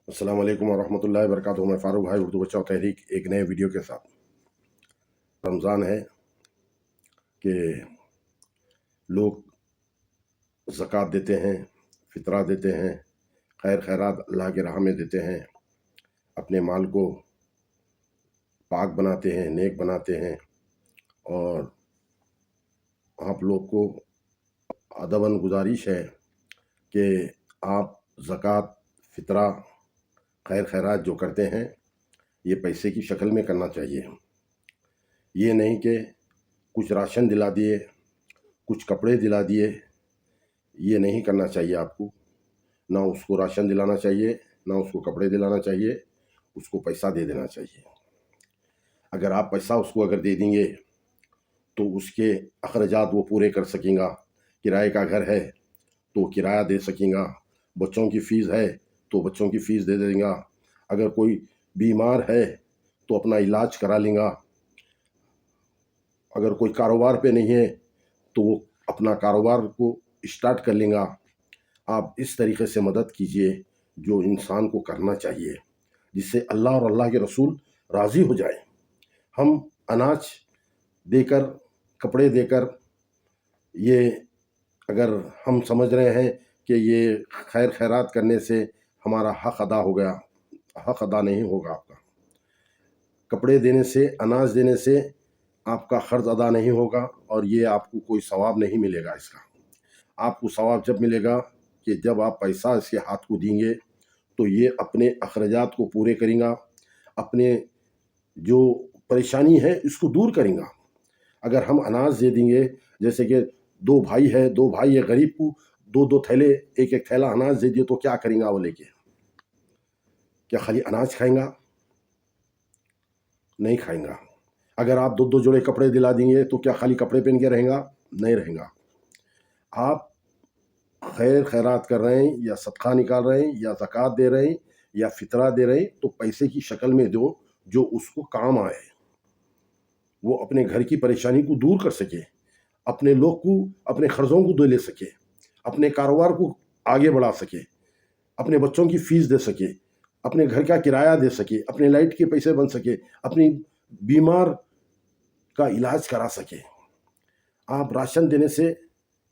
السلام علیکم ورحمۃ اللہ وبرکاتہ۔ میں فاروق بھائی، اردو بچاؤ تحریک، ایک نئے ویڈیو کے ساتھ۔ رمضان ہے کہ لوگ زکوٰۃ دیتے ہیں، فطرہ دیتے ہیں، خیر خیرات اللہ کے راہ میں دیتے ہیں، اپنے مال کو پاک بناتے ہیں، نیک بناتے ہیں، اور آپ لوگ کو ادباً گزارش ہے کہ آپ زکوٰۃ، فطرہ، خیر خیرات جو کرتے ہیں یہ پیسے کی شکل میں کرنا چاہیے۔ یہ نہیں کہ کچھ راشن دلا دیے، کچھ کپڑے دلا دیے، یہ نہیں کرنا چاہیے آپ کو۔ نہ اس کو راشن دلانا چاہیے، نہ اس کو کپڑے دلانا چاہیے، اس کو پیسہ دے دینا چاہیے۔ اگر آپ پیسہ اس کو اگر دے دیں گے تو اس کے اخراجات وہ پورے کر سکیں گا۔ کرائے کا گھر ہے تو کرایہ دے سکیں گا، بچوں کی فیس ہے تو بچوں کی فیس دے دیں گا، اگر کوئی بیمار ہے تو اپنا علاج کرا لیں گا، اگر کوئی کاروبار پہ نہیں ہے تو وہ اپنا کاروبار کو اسٹارٹ کر لیں گا۔ آپ اس طریقے سے مدد کیجئے جو انسان کو کرنا چاہیے، جس سے اللہ اور اللہ کے رسول راضی ہو جائے۔ ہم اناج دے کر، کپڑے دے کر، یہ اگر ہم سمجھ رہے ہیں کہ یہ خیر خیرات کرنے سے ہمارا حق ادا ہو گیا، حق ادا نہیں ہوگا آپ کا۔ کپڑے دینے سے، اناج دینے سے آپ کا قرض ادا نہیں ہوگا، اور یہ آپ کو کوئی ثواب نہیں ملے گا اس کا۔ آپ کو ثواب جب ملے گا کہ جب آپ پیسہ اس کے ہاتھ کو دیں گے تو یہ اپنے اخراجات کو پورے کریں گا، اپنے جو پریشانی ہے اس کو دور کریں گا۔ اگر ہم اناج دے دیں گے، جیسے کہ دو بھائی ہے، دو بھائی ہے غریب کو دو تھیلے، ایک تھیلا اناج دے دیے تو کیا کریں گا وہ لے کے؟ کیا خالی اناج کھائیں گا؟ نہیں کھائیں گا۔ اگر آپ دو جوڑے کپڑے دلا دیں گے تو کیا خالی کپڑے پہن کے رہیں گا؟ نہیں رہیں گا۔ آپ خیر خیرات کر رہے ہیں، یا صدقہ نکال رہے ہیں، یا زکوٰۃ دے رہے ہیں، یا فطرہ دے رہے ہیں، تو پیسے کی شکل میں دو جو اس کو کام آئے، وہ اپنے گھر کی پریشانی کو دور کر سکے، اپنے لوگ کو اپنے قرضوں کو دے لے سکے، اپنے کاروبار کو آگے بڑھا سکے، اپنے بچوں کی فیس دے سکے، اپنے گھر کا کرایہ دے سکے، اپنے لائٹ کے پیسے بن سکے، اپنی بیمار کا علاج کرا سکے۔ آپ راشن دینے سے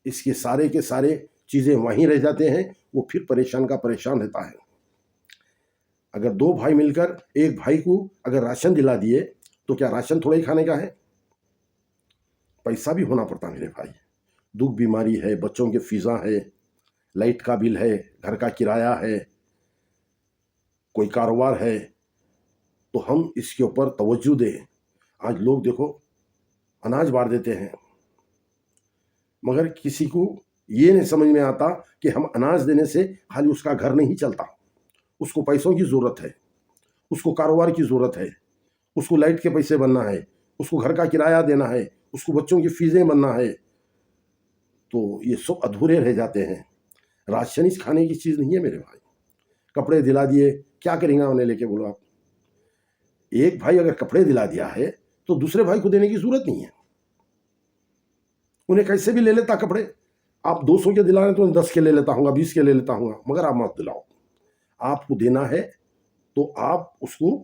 اس کے سارے چیزیں وہیں رہ جاتے ہیں، وہ پھر پریشان کا پریشان رہتا ہے۔ اگر دو بھائی مل کر ایک بھائی کو اگر راشن دلا دیے تو کیا راشن تھوڑا ہی کھانے کا ہے؟ پیسہ بھی ہونا پڑتا میرے بھائی۔ دکھ بیماری ہے، بچوں کے فیساں ہے، لائٹ کا بل ہے، گھر کا کرایہ ہے، کوئی کاروبار ہے، تو ہم اس کے اوپر توجہ دیں۔ آج لوگ دیکھو اناج بانٹ دیتے ہیں، مگر کسی کو یہ نہیں سمجھ میں آتا کہ ہم اناج دینے سے خالی اس کا گھر نہیں چلتا، اس کو پیسوں کی ضرورت ہے، اس کو کاروبار کی ضرورت ہے، اس کو لائٹ کے پیسے بننا ہے، اس کو گھر کا کرایہ دینا ہے، اس کو بچوں کی فیسیں بننا ہے، تو یہ سب ادھورے رہ جاتے ہیں۔ راشن اس کھانے کی چیز نہیں ہے میرے بھائی۔ کپڑے دلا دیے، کیا کریں گا انہیں لے کے؟ بولو آپ۔ ایک بھائی اگر کپڑے دلا دیا ہے تو دوسرے بھائی کو دینے کی ضرورت نہیں ہے، انہیں کیسے بھی لے لیتا کپڑے۔ آپ 200 کے دلا رہے تو 10 کے لے لیتا ہوں گا، 20 کے لے لیتا ہوں گا، مگر آپ مت دلاؤ۔ آپ کو دینا ہے تو آپ اس کو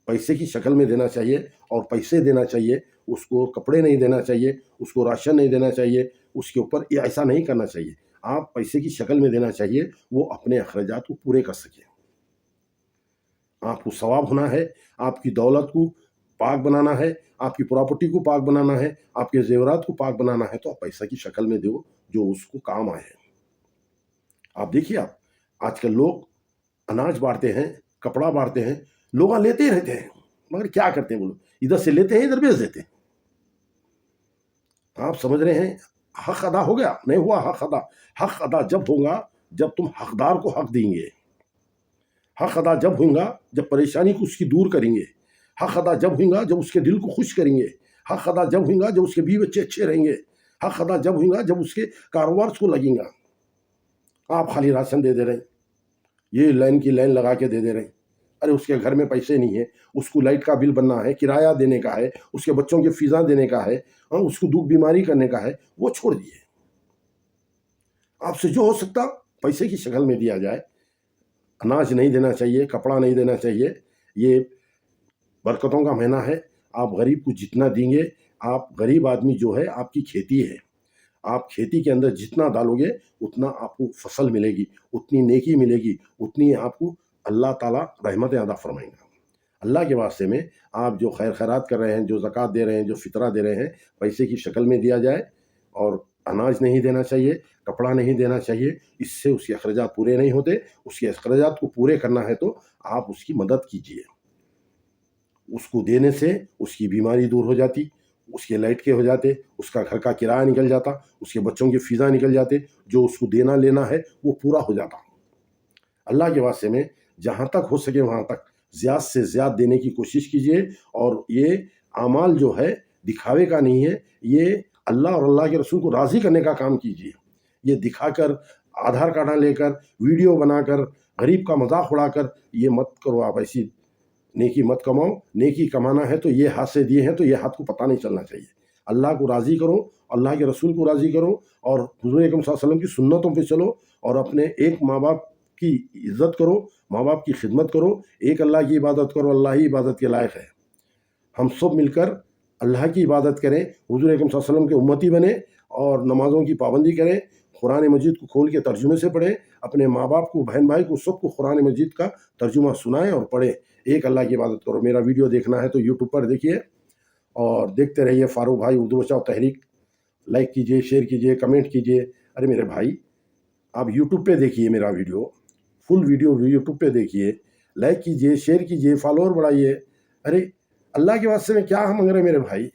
پیسے کی شکل میں دینا چاہیے، اور پیسے دینا چاہیے، اس کو کپڑے نہیں دینا چاہیے، اس کو راشن نہیں دینا چاہیے، اس کے اوپر ایسا نہیں کرنا چاہیے۔ آپ پیسے کی شکل میں دینا چاہیے، وہ اپنے اخراجات کو پورے کر سکے۔ آپ کو ثواب ہونا ہے، آپ کی دولت کو پاک بنانا ہے، آپ کی پراپرٹی کو پاک بنانا ہے، آپ کے زیورات کو پاک بنانا ہے، تو آپ پیسہ کی شکل میں دو جو اس کو کام آئے۔ آپ دیکھیے، آپ آج کل لوگ اناج بانٹتے ہیں، کپڑا بانٹتے ہیں، لوگ لیتے ہی رہتے ہیں، مگر کیا کرتے ہیں وہ لوگ؟ ادھر سے لیتے ہیں، ادھر بیچ دیتے ہیں۔ آپ سمجھ رہے ہیں حق ادا ہو گیا؟ نہیں ہوا حق ادا۔ حق ادا جب ہوگا جب تم حقدار کو حق دیں گے، حق ادا جب ہوگا جب پریشانی کو اس کی دور کریں گے، حق ادا جب ہوگا جب اس کے دل کو خوش کریں گے، حق ادا جب ہوگا جب اس کے بیوی بچے اچھے رہیں گے، حق ادا جب ہوگا جب اس کے کاروبار کو لگیں گا۔ آپ خالی راشن دے دے رہے ہیں، یہ لائن کی لائن لگا کے دے دے رہے ہیں۔ ارے اس کے گھر میں پیسے نہیں ہیں، اس کو لائٹ کا بل بننا ہے، کرایہ دینے کا ہے، اس کے بچوں کے فیساں دینے کا ہے، اس کو دکھ بیماری کرنے کا ہے، وہ چھوڑ دیے۔ آپ سے جو ہو سکتا پیسے کی شکل میں دیا جائے۔ اناج نہیں دینا چاہیے، کپڑا نہیں دینا چاہیے. یہ برکتوں کا مہینہ ہے. آپ غریب کو جتنا دیں گے، آپ غریب آدمی جو ہے آپ کی کھیتی ہے، آپ کھیتی کے اندر جتنا ڈالو گے اتنا آپ کو فصل ملے گی، اتنی نیکی ملے گی، اتنی آپ کو اللہ تعالیٰ رحمتیں عطا فرمائیں گا. اللہ کے واسطے میں آپ جو خیر خیرات کر رہے ہیں، جو زکوٰۃ دے رہے ہیں، جو فطرہ دے رہے ہیں، پیسے کی شکل میں دیا جائے. اور اناج نہیں دینا چاہیے، کپڑا نہیں دینا چاہیے. اس سے اس کے اخراجات پورے نہیں ہوتے. اس کے اخراجات کو پورے کرنا ہے تو آپ اس کی مدد کیجیے. اس کو دینے سے اس کی بیماری دور ہو جاتی، اس کے لائٹ کے ہو جاتے، اس کا گھر کا کرایہ نکل جاتا، اس کے بچوں کی فیسیں نکل جاتے، جو اس کو دینا لینا ہے وہ پورا ہو جاتا. اللہ کے واسطے میں جہاں تک ہو سکے وہاں تک زیادہ سے زیادہ دینے کی کوشش کیجیے. اور یہ اعمال جو ہے دکھاوے کا نہیں ہے، یہ اللہ اور اللہ کے رسول کو راضی کرنے کا کام کیجیے. یہ دکھا کر، آدھار کارڈ لے کر، ویڈیو بنا کر، غریب کا مذاق اڑا کر یہ مت کرو. آپ ایسی نیکی مت کماؤ. نیکی کمانا ہے تو یہ ہاتھ سے دیے ہیں تو یہ ہاتھ کو پتہ نہیں چلنا چاہیے. اللہ کو راضی کرو، اللہ کے رسول کو راضی کرو، اور حضور اکرم صلی اللہ علیہ وسلم کی سنتوں پہ چلو، اور اپنے ایک ماں باپ کی عزت کرو، ماں باپ کی خدمت کرو. ایک اللہ کی عبادت کرو، اللہ ہی عبادت کے لائق ہے. ہم سب مل کر اللہ کی عبادت کریں، حضور اکرم صلی اللہ علیہ وسلم کے امتی بنیں، اور نمازوں کی پابندی کریں. قرآن مجید کو کھول کے ترجمے سے پڑھیں. اپنے ماں باپ کو، بہن بھائی کو، سب کو قرآن مجید کا ترجمہ سنائیں اور پڑھیں. ایک اللہ کی عبادت کرو. میرا ویڈیو دیکھنا ہے تو یوٹیوب پر دیکھیے اور دیکھتے رہیے. فاروق بھائی اردو بچاؤ تحریک لائک کیجیے، شیئر کیجیے، کمنٹ کیجیے. ارے میرے بھائی، آپ یوٹیوب پہ دیکھیے میرا ویڈیو، فل ویڈیو یوٹیوب پہ دیکھیے. لائک کیجیے، شیئر کیجیے، فالوور بڑھائیے. ارے اللہ کے واسطے میں کیا ہم مانگ رہے میرے بھائی؟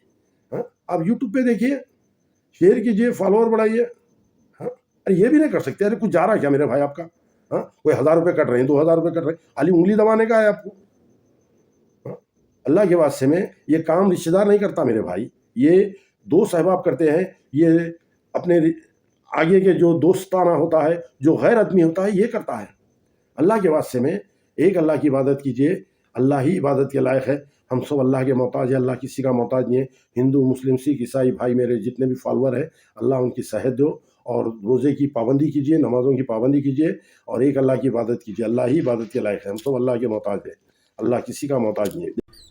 آپ یوٹیوب پہ دیکھیے، شیئر کیجیے، فالوور بڑھائیے. ارے یہ بھی نہیں کر سکتے؟ ارے کچھ جا رہا ہے کیا میرے بھائی آپ کا؟ کوئی 1000 روپے کٹ رہے ہیں، 2000 روپے کٹ رہے ہیں، خالی انگلی دبانے کا ہے آپ کو. اللہ کے واسطے میں یہ کام رشتہ دار نہیں کرتا میرے بھائی، یہ دوست احباب کرتے ہیں. یہ اپنے آگے کے جو دوستانہ ہوتا ہے، جو غیر آدمی ہوتا ہے، یہ کرتا ہے. اللہ کے واسطے میں ایک اللہ کی عبادت کیجیے. اللہ ہی عبادت کے لائق ہے. ہم سب اللہ کے محتاج ہیں، اللہ کسی کا محتاج نہیں ہے. ہندو، مسلم، سکھ، عیسائی بھائی میرے جتنے بھی فالوور ہیں، اللہ ان کی صحت دو. اور روزے کی پابندی کیجیے، نمازوں کی پابندی کیجیے، اور ایک اللہ کی عبادت کیجیے. اللہ ہی عبادت کے لائق ہے. ہم سب اللہ کے محتاج ہیں، اللہ کسی کا محتاج نہیں ہے.